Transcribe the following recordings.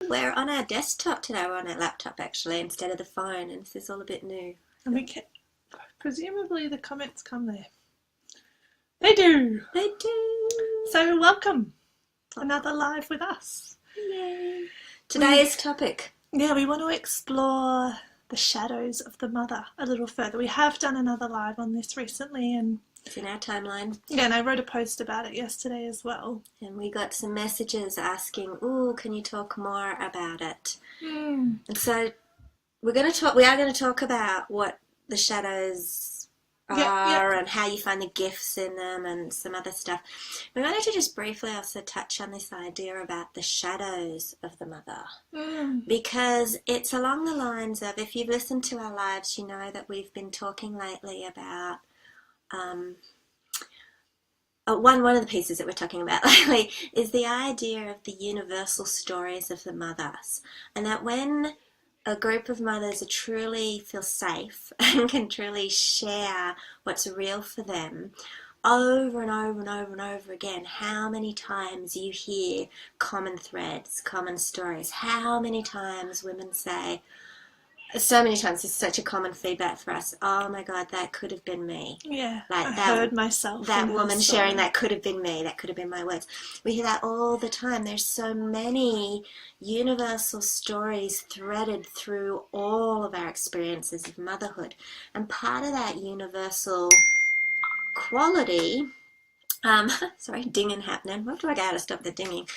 We're on our desktop today. We're on our laptop, actually, instead of the phone, and this is all a bit new. And we can, presumably the comments come there. They do. They do. So welcome. Another live with us. Yay. Today's topic. Yeah, we want to explore the shadows of the mother a little further. We have done another live on this recently, and it's in our timeline. Yeah, and I wrote a post about it yesterday as well. And we got some messages asking, "Ooh, can you talk more about it?" And so we are going to talk about what the shadows are and how you find the gifts in them and some other stuff. We wanted to just briefly also touch on this idea about the shadows of the mother, because it's along the lines of, if you've listened to our lives, you know that we've been talking lately about one of the pieces that we're talking about lately is the idea of the universal stories of the mothers, and that when a group of mothers truly feel safe and can truly share what's real for them, over and over and over and over again, how many times you hear common threads, common stories, how many times women say, so many times, it's such a common feedback for us, "Oh my God, that could have been me." Yeah, like I heard myself. That woman sharing, "That could have been me, that could have been my words." We hear that all the time. There's so many universal stories threaded through all of our experiences of motherhood. And part of that universal quality, sorry, dinging happening. What do I got to stop the dinging?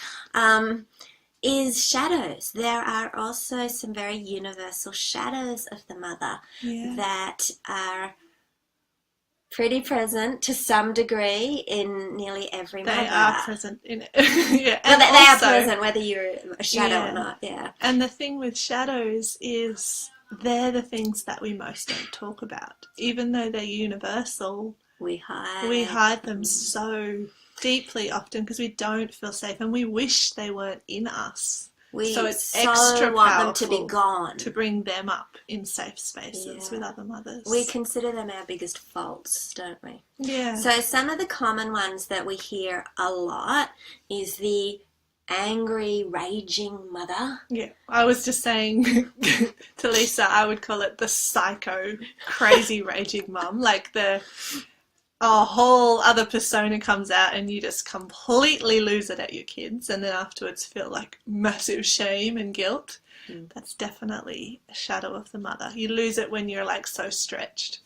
Is shadows. There are also some very universal shadows of the mother that are pretty present to some degree in nearly every mother. They are present in it. Well, they are present whether you're a shadow or not, And the thing with shadows is they're the things that we most don't talk about. Even though they're universal, we hide them so deeply often because we don't feel safe and we wish they weren't in us. So it's extra want them to be gone, to bring them up in safe spaces with other mothers. We consider them our biggest faults, don't we? Yeah. So some of the common ones that we hear a lot is the angry, raging mother. Yeah, I was just saying to Lisa, I would call it the psycho, crazy, raging mum. Like a whole other persona comes out and you just completely lose it at your kids and then afterwards feel like massive shame and guilt. That's definitely a shadow of the mother. You lose it when you're like so stretched.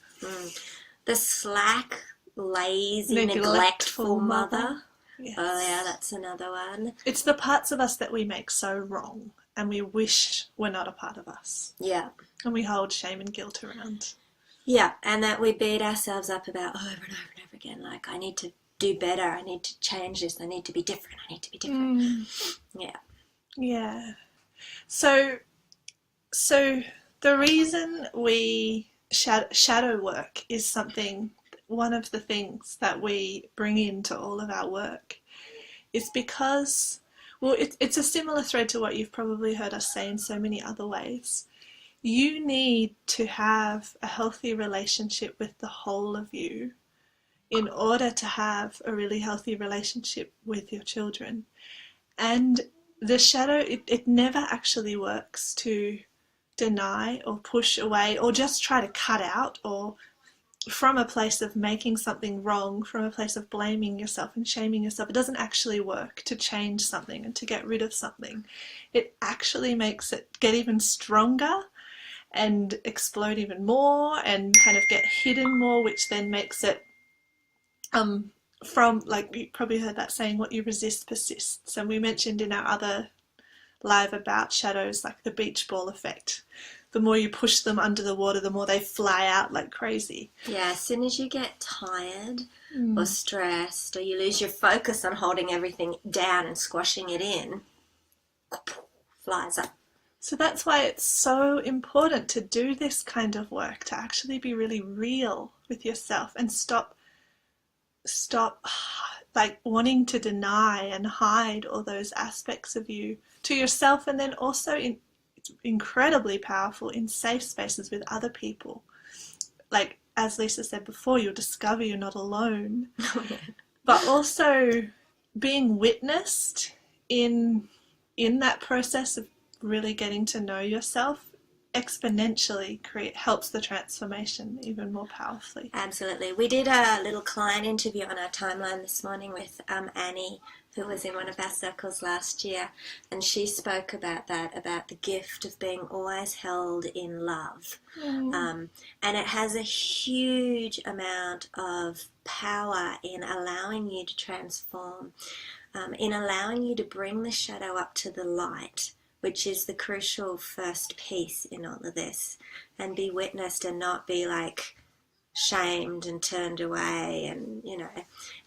The slack, lazy, neglectful mother. Yes. Oh yeah, that's another one. It's the parts of us that we make so wrong and we wish were not a part of us. Yeah. And we hold shame and guilt around. Yeah, and that we beat ourselves up about over and over and over again, like, I need to do better, I need to change this, I need to be different, I need to be different. Yeah. Yeah. So the reason we shadow work is one of the things that we bring into all of our work is because, well, it's a similar thread to what you've probably heard us say in so many other ways. You need to have a healthy relationship with the whole of you in order to have a really healthy relationship with your children. And the shadow, it never actually works to deny or push away or just try to cut out, or from a place of making something wrong, from a place of blaming yourself and shaming yourself. It doesn't actually work to change something and to get rid of something. It actually makes it get even stronger and explode even more and kind of get hidden more, which then makes it from, like, you probably heard that saying, what you resist persists. And we mentioned in our other live about shadows, like the beach ball effect. The more you push them under the water, the more they fly out like crazy. Yeah, as soon as you get tired or stressed, or you lose your focus on holding everything down and squashing it in, flies up. So that's why it's so important to do this kind of work, to actually be really real with yourself and stop like wanting to deny and hide all those aspects of you to yourself, and then also it's incredibly powerful in safe spaces with other people. Like, as Lisa said before, you'll discover you're not alone. But also being witnessed in that process of really getting to know yourself exponentially helps the transformation even more powerfly. Absolutely. We did a little client interview on our timeline this morning with Annie, who was in one of our circles last year, and she spoke about that, about the gift of being always held in love. And it has a huge amount of power in allowing you to transform, in allowing you to bring the shadow up to the light, which is the crucial first piece in all of this, and be witnessed and not be like shamed and turned away, and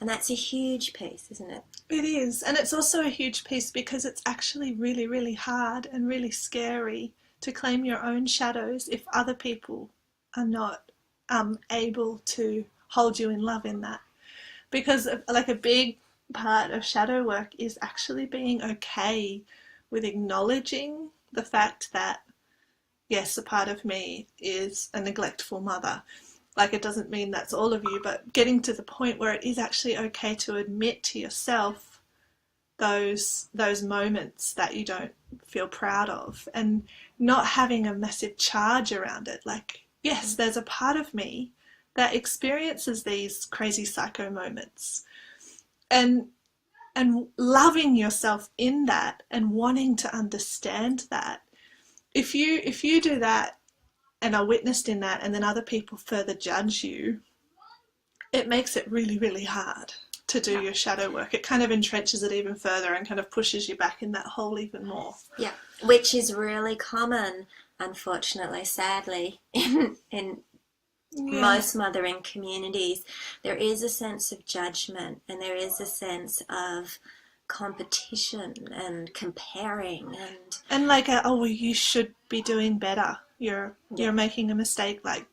and that's a huge piece, isn't it? It is, and it's also a huge piece because it's actually really, really hard and really scary to claim your own shadows if other people are not able to hold you in love in that. Because like a big part of shadow work is actually being okay with acknowledging the fact that, yes, a part of me is a neglectful mother. Like, it doesn't mean that's all of you, but getting to the point where it is actually okay to admit to yourself those moments that you don't feel proud of, and not having a massive charge around it. Like, yes, there's a part of me that experiences these crazy psycho moments, and loving yourself in that and wanting to understand that. If you do that and are witnessed in that, and then other people further judge you, it makes it really, really hard to do your shadow work. It kind of entrenches it even further and kind of pushes you back in that hole even more. Yeah, which is really common, unfortunately, sadly, in most mothering communities. There is a sense of judgment, and there is a sense of competition and comparing, and like well, you should be doing better. You're making a mistake. Like,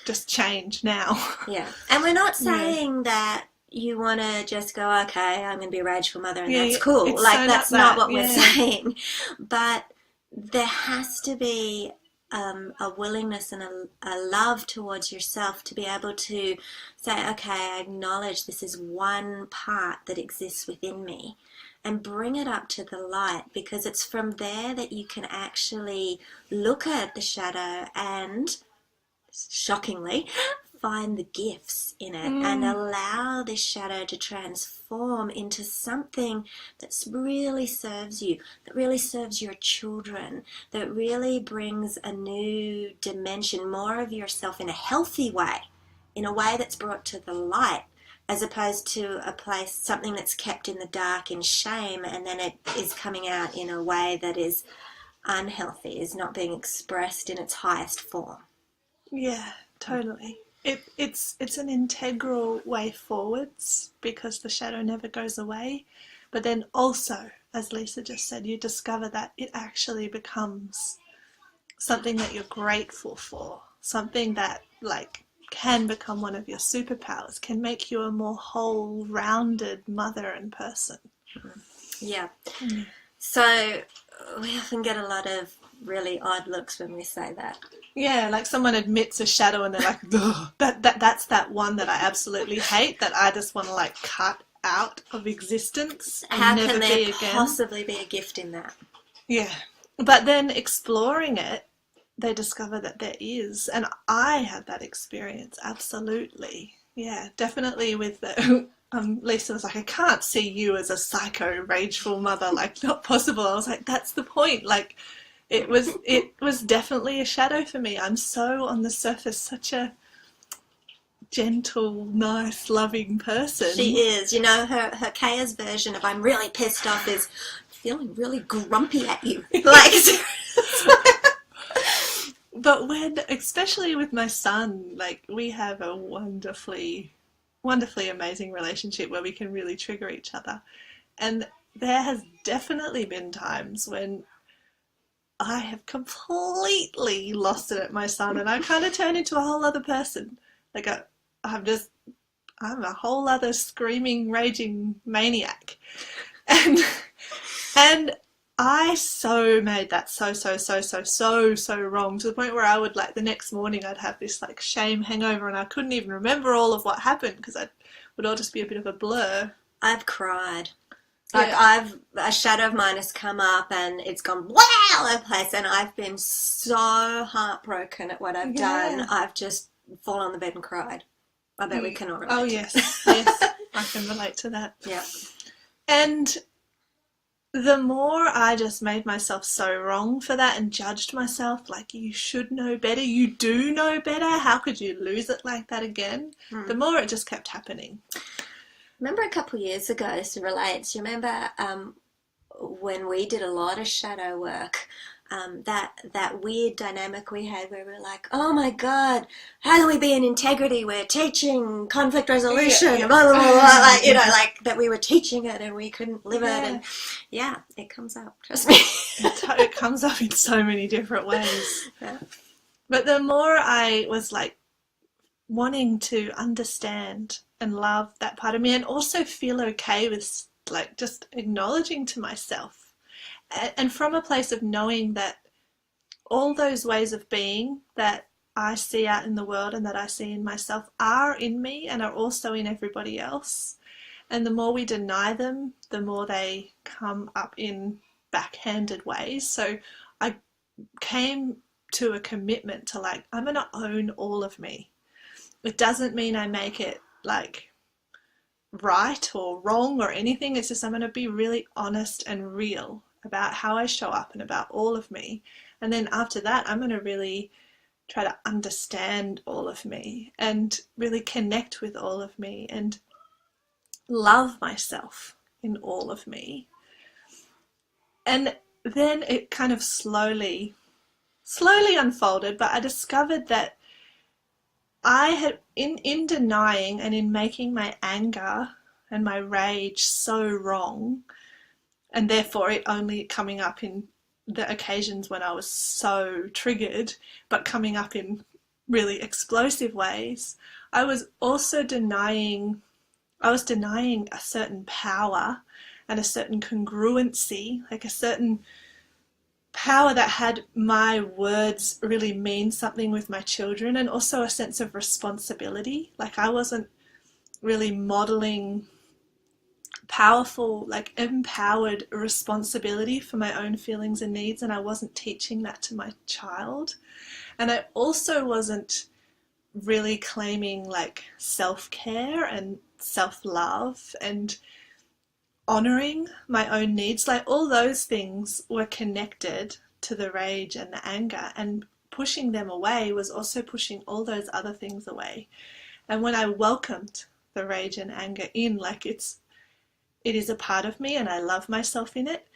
just change now. Yeah, and we're not saying that you want to just go, okay, I'm going to be a rageful mother, and that's cool. Like, that's not what we're saying. But there has to be a willingness and a love towards yourself to be able to say, okay, I acknowledge this is one part that exists within me, and bring it up to the light, because it's from there that you can actually look at the shadow and, shockingly, find the gifts in it, and allow this shadow to transform into something that really serves you, that really serves your children, that really brings a new dimension, more of yourself in a healthy way, in a way that's brought to the light, as opposed to a place, something that's kept in the dark in shame, and then it is coming out in a way that is unhealthy, is not being expressed in its highest form. Yeah, totally. It's an integral way forwards, because the shadow never goes away. But then also, as Lisa just said, you discover that it actually becomes something that you're grateful for, something that like can become one of your superpowers, can make you a more whole, rounded mother and person. Yeah. So we often get a lot of really odd looks when we say that. Yeah, like someone admits a shadow and they're like, ugh, that's that one that I absolutely hate, that I just want to like cut out of existence and How never can be there again. possibly be a gift in that? Yeah. But then exploring it, they discover that there is. And I had that experience, absolutely. Yeah, definitely with the... Lisa was like, I can't see you as a psycho, rageful mother, like, not possible. I was like, that's the point. Like, it was definitely a shadow for me. I'm so, on the surface, such a gentle, nice, loving person. She is. You know, her Kaya's version of I'm really pissed off is feeling really grumpy at you. Like... But when, especially with my son, like, we have a wonderfully amazing relationship where we can really trigger each other. And there has definitely been times when I have completely lost it at my son, and I kind of turn into a whole other person. Like, I'm a whole other screaming, raging maniac. And I so made that so wrong, to the point where I would, like, the next morning I'd have this like shame hangover, and I couldn't even remember all of what happened because it would all just be a bit of a blur. I've cried. Like Yeah. a shadow of mine has come up and it's gone wow all over the place, and I've been so heartbroken at what I've done. Yeah. I've just fallen on the bed and cried. I bet we can all Oh, relate to that. yes. Yes. I can relate to that. Yeah. And the more I just made myself so wrong for that and judged myself like, you should know better, you do know better, how could you lose it like that again? The more it just kept happening. Remember a couple of years ago, to relate, do you remember when we did a lot of shadow work, that weird dynamic we had where we were like, oh my God, how can we be in integrity? We're teaching conflict resolution, Yeah. blah, blah, blah, blah, like, you know, like that we were teaching it and we couldn't live it. And yeah, it comes up, trust me. It comes up in so many different ways. Yeah. But the more I was like wanting to understand and love that part of me, and also feel okay with like just acknowledging to myself, and from a place of knowing that all those ways of being that I see out in the world and that I see in myself are in me and are also in everybody else. And the more we deny them, the more they come up in backhanded ways. So I came to a commitment to like, I'm going to own all of me. It doesn't mean I make it like right or wrong or anything. It's just I'm going to be really honest and real about how I show up and about all of me. And then after that, I'm going to really try to understand all of me and really connect with all of me and love myself in all of me. And then it kind of slowly unfolded, but I discovered that I had, in denying and in making my anger and my rage so wrong, and therefore it only coming up in the occasions when I was so triggered, but coming up in really explosive ways, I was denying a certain power and a certain congruency, like a certain power that had my words really mean something with my children, and also a sense of responsibility. Like I wasn't really modeling powerful, like empowered responsibility for my own feelings and needs, and I wasn't teaching that to my child. And I also wasn't really claiming like self-care and self-love and honoring my own needs. Like all those things were connected to the rage and the anger, and pushing them away was also pushing all those other things away. And when I welcomed the rage and anger in, like it is a part of me and I love myself in it,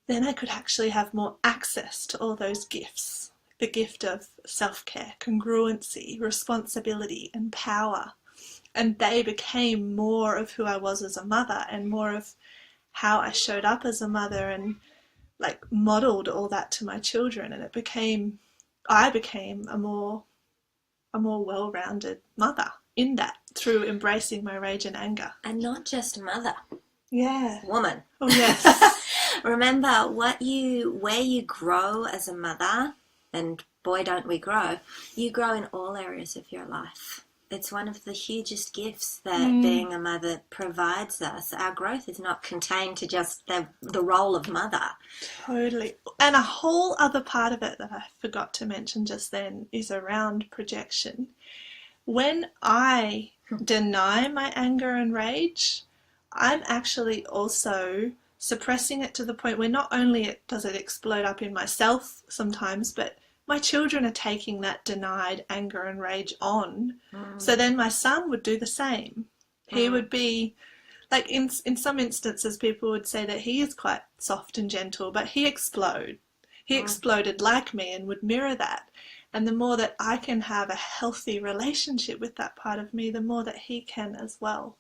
then I could actually have more access to all those gifts. The gift of self-care, congruency, responsibility, and power. And they became more of who I was as a mother and more of how I showed up as a mother, and like modeled all that to my children. And I became a more well-rounded mother in that, through embracing my rage and anger. And not just mother. Yeah. Woman. Oh, yes. Remember, where you grow as a mother, and boy don't we grow, you grow in all areas of your life. It's one of the hugest gifts that being a mother provides us. Our growth is not contained to just the role of mother. Totally. And a whole other part of it that I forgot to mention just then is around projection. When I deny my anger and rage, I'm actually also suppressing it to the point where not only does it explode up in myself sometimes, but my children are taking that denied anger and rage on. So then my son would do the same. He would be, like in some instances people would say that he is quite soft and gentle, but he exploded. He exploded like me and would mirror that. And the more that I can have a healthy relationship with that part of me, the more that he can as well.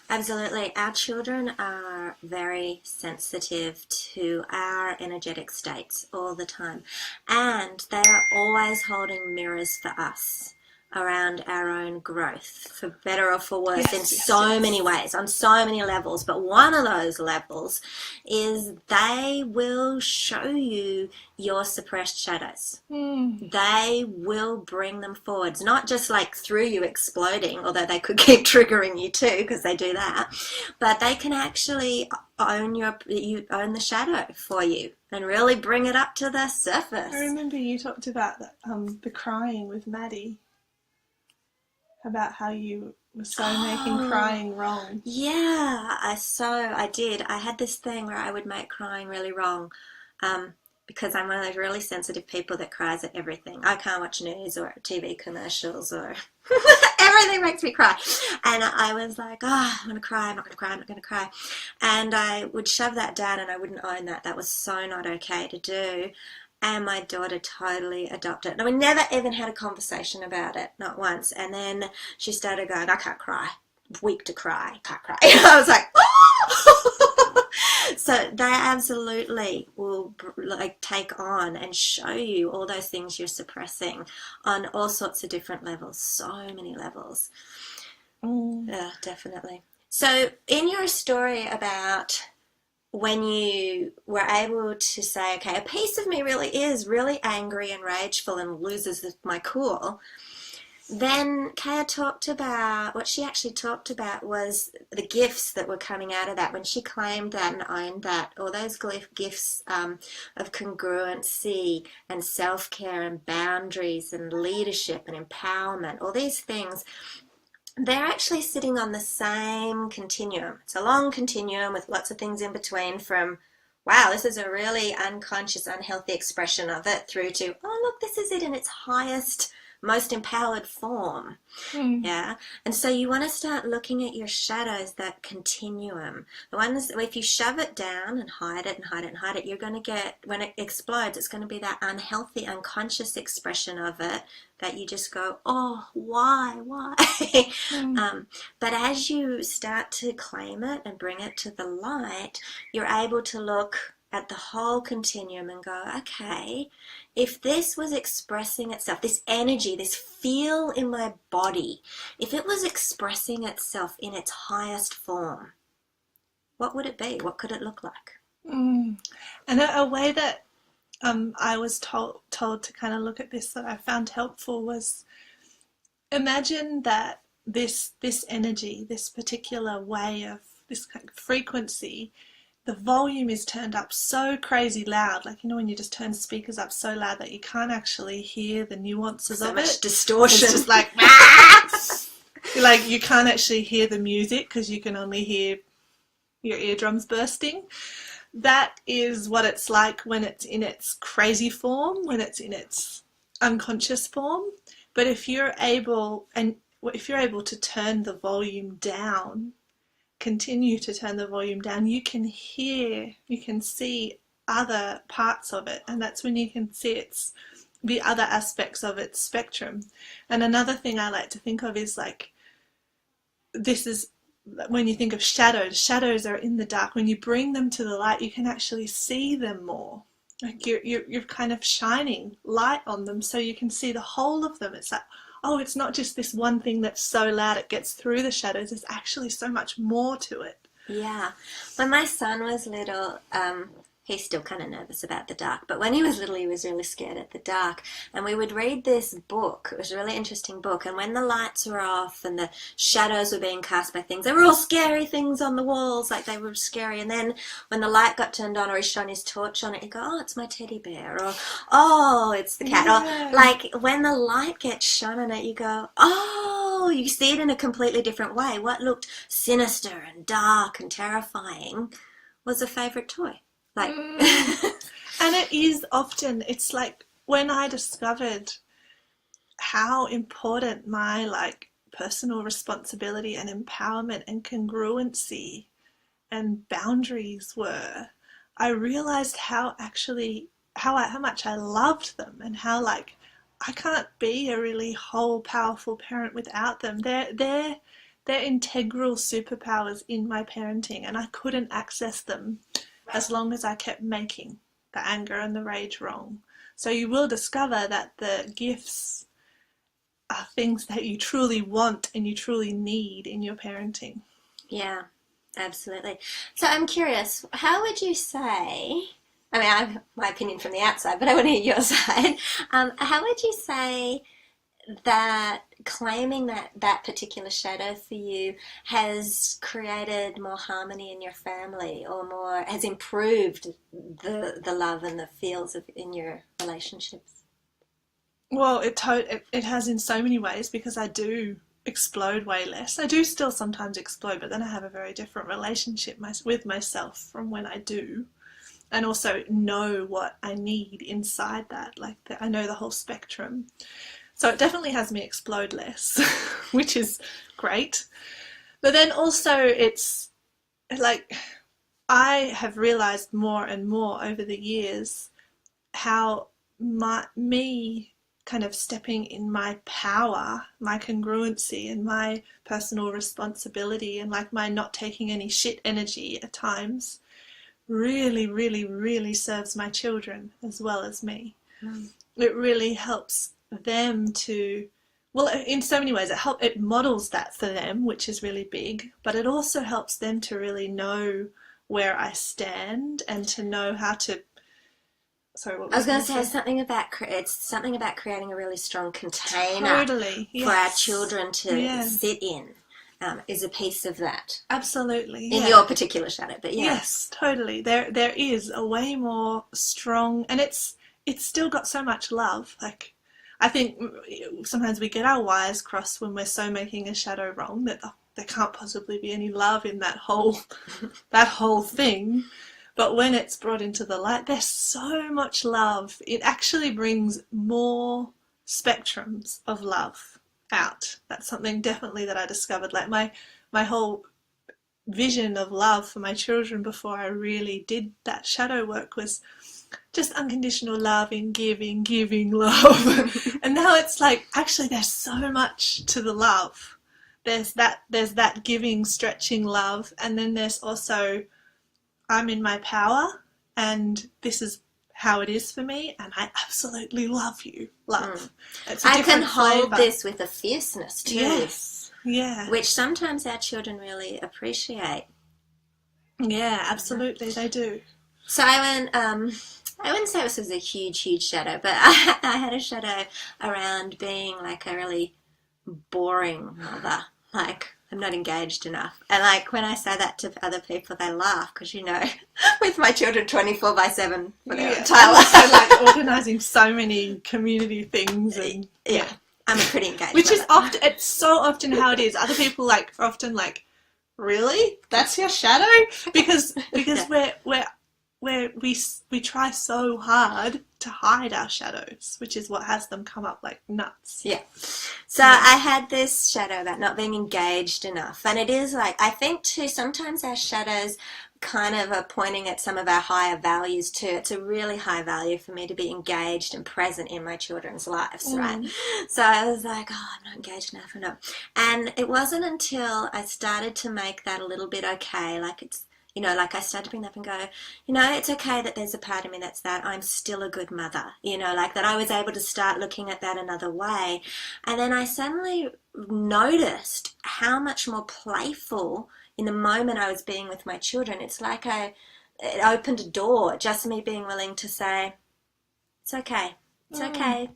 Absolutely. Our children are very sensitive to our energetic states all the time. And they are always holding mirrors for us. around our own growth, for better or for worse, in Yes, yes, so yes. many ways, on so many levels. But one of those levels is they will show you your suppressed shadows. They will bring them forwards, not just like through you exploding, although they could keep triggering you too, because they do that, but they can actually own the shadow for you and really bring it up to the surface. I remember you talked about that, the crying with Maddie, about how you were so making crying wrong. Yeah, I did. I had this thing where I would make crying really wrong, because I'm one of those really sensitive people that cries at everything. I can't watch news or TV commercials or everything makes me cry. And I was like, oh, I'm going to cry, I'm not going to cry, I'm not going to cry. And I would shove that down and I wouldn't own that. That was so not okay to do. And my daughter totally adopted it. And we never even had a conversation about it, not once. And then she started going, I can't cry. Weak to cry, can't cry. I was like, oh! So they absolutely will like take on and show you all those things you're suppressing on all sorts of different levels, so many levels. Yeah, definitely. So in your story about when you were able to say, okay, a piece of me really is really angry and rageful and loses my cool, then Kaya talked about, what she actually talked about was the gifts that were coming out of that when she claimed that and owned that. All those gifts of congruency and self-care and boundaries and leadership and empowerment, all these things, they're actually sitting on the same continuum. It's a long continuum with lots of things in between, from, wow, this is a really unconscious, unhealthy expression of it, through to, oh, look, this is it in its highest, most empowered form. Yeah. And so you want to start looking at your shadows, that continuum. The ones, if you shove it down and hide it and hide it and hide it, you're going to get, when it explodes, it's going to be that unhealthy, unconscious expression of it that you just go, oh, why? But as you start to claim it and bring it to the light, you're able to look at the whole continuum and go, okay, if this was expressing itself, this energy, this feel in my body, if it was expressing itself in its highest form, what would it be? What could it look like? And a way that I was told to kind of look at this that I found helpful was, imagine that this energy, this particular way of this kind of frequency, the volume is turned up so crazy loud, like, you know, when you just turn speakers up so loud that you can't actually hear the nuances of it. So much distortion. It's just like, like you can't actually hear the music because you can only hear your eardrums bursting. That is what it's like when it's in its crazy form, when it's in its unconscious form. But if you're able to turn the volume down, continue to turn the volume down, you can hear, you can see other parts of it, and that's when you can see the other aspects of its spectrum. And another thing I like to think of is like, this is when you think of shadows are in the dark. When you bring them to the light, you can actually see them more. Like you're kind of shining light on them so you can see the whole of them. It's like, oh, it's not just this one thing that's so loud it gets through the shadows. There's actually so much more to it. Yeah. When my son was little, he's still kind of nervous about the dark, but when he was little, he was really scared at the dark. And we would read this book. It was a really interesting book. And when the lights were off and the shadows were being cast by things, they were all scary things on the walls, like they were scary. And then when the light got turned on or he shone his torch on it, he'd go, oh, it's my teddy bear, or oh, it's the cat. Yeah. Or like when the light gets shone on it, you go, oh, you see it in a completely different way. What looked sinister and dark and terrifying was a favorite toy. Like, and it is often, it's like when I discovered how important my like personal responsibility and empowerment and congruency and boundaries were, I realized how much I loved them, and how like I can't be a really whole powerful parent without them. They're integral superpowers in my parenting, and I couldn't access them as long as I kept making the anger and the rage wrong. So you will discover that the gifts are things that you truly want and you truly need in your parenting. Yeah, absolutely. So I'm curious, how would you say, I mean, I have my opinion from the outside, but I want to hear your side. How would you say that claiming that particular shadow for you has created more harmony in your family, or more has improved the love and the feels in your relationships? Well, it has in so many ways, because I do explode way less. I do still sometimes explode, but then I have a very different relationship with myself from when I do, and also know what I need inside that. Like I know the whole spectrum. So it definitely has me explode less, which is great. But then also it's like I have realized more and more over the years how me kind of stepping in my power, my congruency, and my personal responsibility, and like my not taking any shit energy at times, really, really, really serves my children as well as me. Mm. It really helps them to, well, in so many ways it models that for them, which is really big, but it also helps them to really know where I stand and to know how to. Sorry, what I was was I going going to to say say? it's something about creating a really strong container Totally, for our yes. children to Yeah, sit in, is a piece of that absolutely, in yeah. your particular shadow. But yeah, Yes, totally. There is a way more strong, and it's still got so much love. Like, I think sometimes we get our wires crossed when we're so making a shadow wrong that there can't possibly be any love in that whole thing. But when it's brought into the light, there's so much love. It actually brings more spectrums of love out. That's something definitely that I discovered. Like my whole vision of love for my children before I really did that shadow work was just unconditional love and giving love. And now it's like, actually, there's so much to the love. There's that giving, stretching love, and then there's also, I'm in my power, and this is how it is for me, and I absolutely love you. Love. It's a I can different hold flavour. this with a fierceness too, Yes. Yeah. which sometimes our children really appreciate. Yeah, absolutely, they do. So I wouldn't say this was a huge shadow, but I had a shadow around being like a really boring mother. Like, I'm not engaged enough. And like when I say that to other people, they laugh because, with my children 24/7 for their entire life. Also, like organising so many community things and Yeah, I'm a pretty engaged which is mother. it's so often how it is. Other people like are often like, really? That's your shadow? Because Yeah. we try so hard to hide our shadows, which is what has them come up like nuts. Yeah. So I had this shadow about not being engaged enough. And it is like, I think too, sometimes our shadows kind of are pointing at some of our higher values too. It's a really high value for me to be engaged and present in my children's lives, right? So I was like, oh, I'm not engaged enough, I'm not. And it wasn't until I started to make that a little bit okay, like like I started to bring that up and go, it's okay that there's a part of me that's that I'm still a good mother, like that I was able to start looking at that another way. And then I suddenly noticed how much more playful in the moment I was being with my children. It's like it opened a door, just me being willing to say, it's okay. It's okay.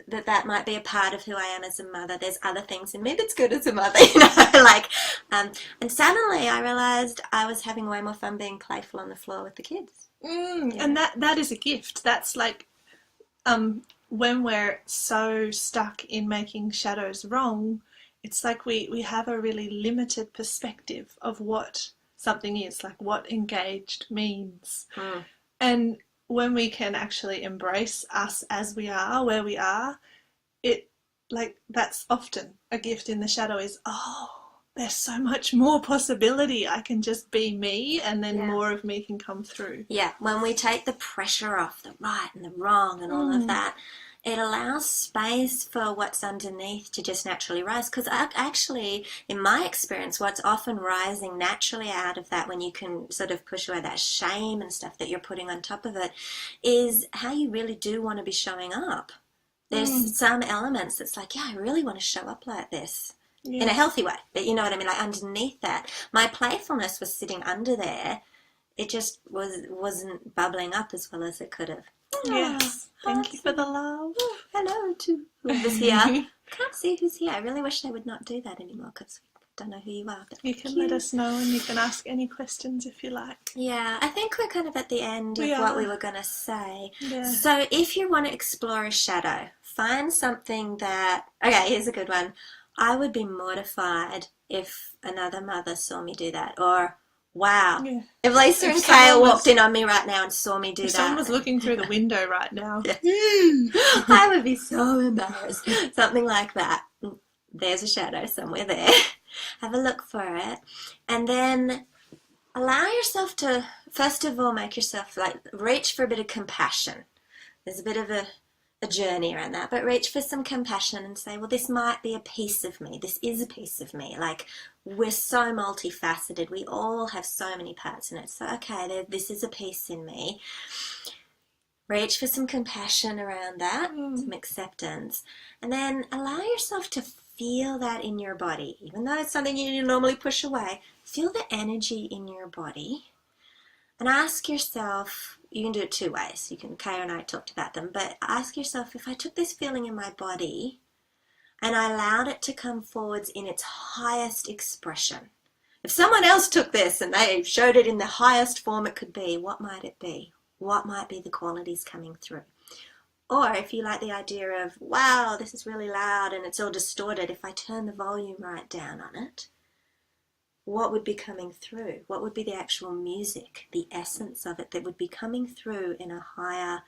That might be a part of who I am as a mother. There's other things in me that's good as a mother, like, and suddenly I realized I was having way more fun being playful on the floor with the kids. And that is a gift. That's like, when we're so stuck in making shadows wrong, it's like we have a really limited perspective of what something is, like what engaged means. And when we can actually embrace us as we are, where we are, it, like, that's often a gift in the shadow is, there's so much more possibility. I can just be me, and then more of me can come through. Yeah, when we take the pressure off the right and the wrong and all of that, it allows space for what's underneath to just naturally rise. Because actually, in my experience, what's often rising naturally out of that, when you can sort of push away that shame and stuff that you're putting on top of it, is how you really do want to be showing up. There's some elements that's like, yeah, I really want to show up like this in a Yes. healthy way. But you know what I mean? Like underneath that, my playfulness was sitting under there. It just wasn't bubbling up as well as it could have. Yes. Thank you for the love. Hello to whoever's here. I can't see who's here. I really wish they would not do that anymore because we don't know who you are. But You can let us know, and you can ask any questions if you like. yeah, I think we're kind of at the end of what we were going to say. Yeah. So if you want to explore a shadow, find something that... Okay, here's a good one. I would be mortified if another mother saw me do that. Or, wow, if Lisa and Kale walked in on me right now and saw me do that. If someone was looking through the window right now. I would be so embarrassed. Something like that. There's a shadow somewhere there. Have a look for it. And then allow yourself to, first of all, make yourself, like, reach for a bit of compassion. There's a bit of a journey around that, but reach for some compassion and say, well, this might be a piece of me. This is a piece of me. Like, we're so multifaceted. We all have so many parts in it. So, okay, this is a piece in me. Reach for some compassion around that, some acceptance. And then allow yourself to feel that in your body. Even though it's something you normally push away, feel the energy in your body. And ask yourself, you can do it two ways. Kaya and I talked about them, but ask yourself, if I took this feeling in my body and I allowed it to come forwards in its highest expression, if someone else took this and they showed it in the highest form it could be, what might it be? What might be the qualities coming through? Or if you like the idea of, wow, this is really loud and it's all distorted, if I turn the volume right down on it, what would be coming through? What would be the actual music, the essence of it that would be coming through in a higher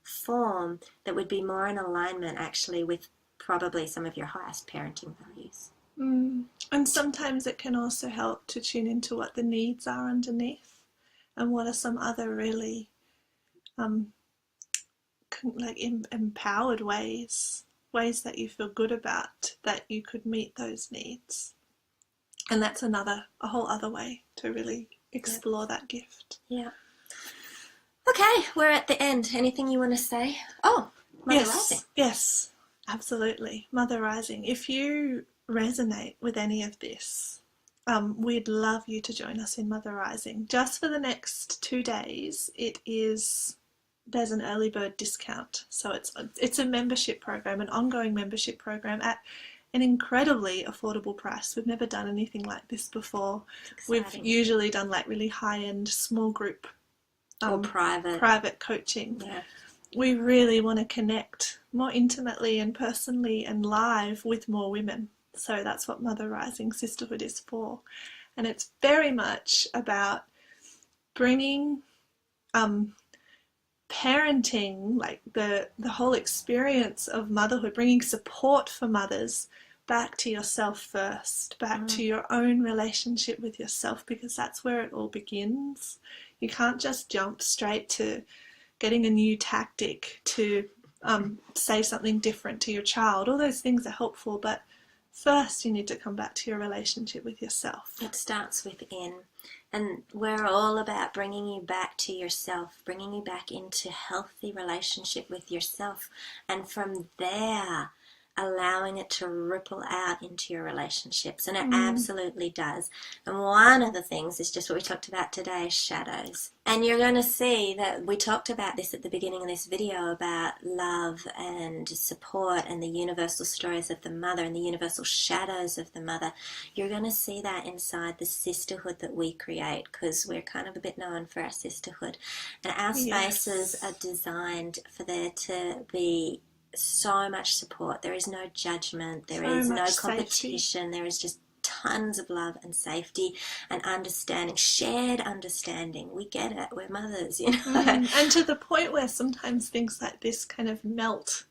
form that would be more in alignment actually with probably some of your highest parenting values? And sometimes it can also help to tune into what the needs are underneath and what are some other really empowered ways that you feel good about that you could meet those needs. And that's a whole other way to really explore that gift. Yeah. Okay, we're at the end. Anything you want to say? Oh, Mother Rising. Yes, absolutely. Mother Rising. If you resonate with any of this, we'd love you to join us in Mother Rising. Just for the next 2 days, there's an early bird discount. So it's a membership program, an ongoing membership program at an incredibly affordable price. We've never done anything like this before. We've usually done like really high-end small group or private coaching. Yeah. We really want to connect more intimately and personally and live with more women. So that's what Mother Rising Sisterhood is for. And it's very much about bringing parenting, like the whole experience of motherhood, bringing support for mothers back to yourself first, back to your own relationship with yourself, because that's where it all begins. You can't just jump straight to getting a new tactic to say something different to your child. All those things are helpful, but first you need to come back to your relationship with yourself. It starts within. And we're all about bringing you back to yourself, bringing you back into healthy relationship with yourself. And from there, allowing it to ripple out into your relationships. And it absolutely does. And one of the things is just what we talked about today, shadows. And you're going to see that we talked about this at the beginning of this video about love and support and the universal stories of the mother and the universal shadows of the mother. You're going to see that inside the sisterhood that we create, because we're kind of a bit known for our sisterhood. And our spaces are designed for there to be so much support. There is no judgment. There is no competition. Safety. There is just tons of love and safety and understanding, shared understanding. We get it. We're mothers, you know. And to the point where sometimes things like this kind of melt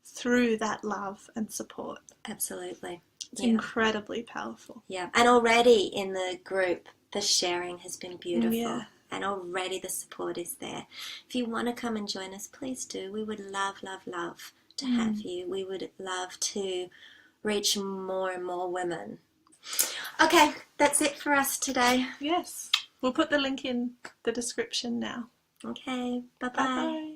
through that love and support. Absolutely. It's incredibly powerful. Yeah. And already in the group, the sharing has been beautiful. Yeah. And already the support is there. If you want to come and join us, please do. We would love, love, love to have you. We would love to reach more and more women. Okay, that's it for us today. Yes. We'll put the link in the description now. Okay, bye-bye. Bye-bye.